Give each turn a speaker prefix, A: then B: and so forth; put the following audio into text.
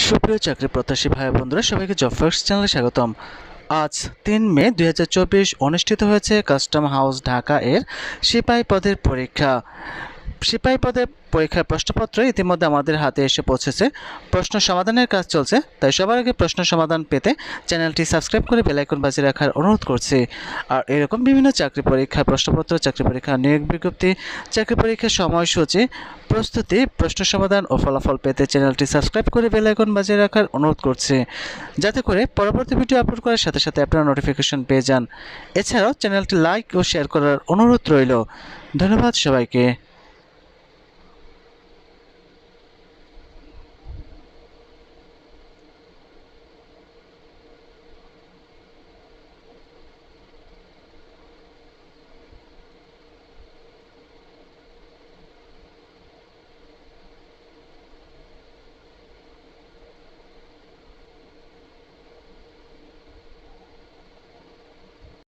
A: সুপ্রিয় চাকরি প্রত্যাশী ভাই বন্ধুরা, সবাইকে জব ফার্স্ট চ্যানেলে স্বাগতম। আজ ৩ মে ২০২৪ অনুষ্ঠিত হয়েছে কাস্টম হাউস ঢাকা এর সিপাহী পদের পরীক্ষা। সিপাহী পদের পরীক্ষার প্রশ্নপত্র ইতিমধ্যে আমাদের হাতে এসে পৌঁছেছে। প্রশ্ন সমাধানের কাজ চলছে, তাই সবার আগে প্রশ্ন সমাধান পেতে চ্যানেলটি সাবস্ক্রাইব করে বেল আইকন বাজিয়ে রাখার অনুরোধ করছি। আর এরকম বিভিন্ন চাকরি পরীক্ষার প্রশ্নপত্র, চাকরি পরীক্ষার নিয়োগ বিজ্ঞপ্তি, চাকরি পরীক্ষার সময়সূচি, প্রস্তুতি, প্রশ্ন সমাধান ও ফলাফল পেতে চ্যানেলটি সাবস্ক্রাইব করে বেল আইকন বাজিয়ে রাখার অনুরোধ করছি, যাতে করে পরবর্তী ভিডিও আপলোড করার সাথে সাথে আপনারা নোটিফিকেশন পেয়ে যান। এছাড়াও চ্যানেলটি লাইক ও শেয়ার করার অনুরোধ রইল। ধন্যবাদ সবাইকে।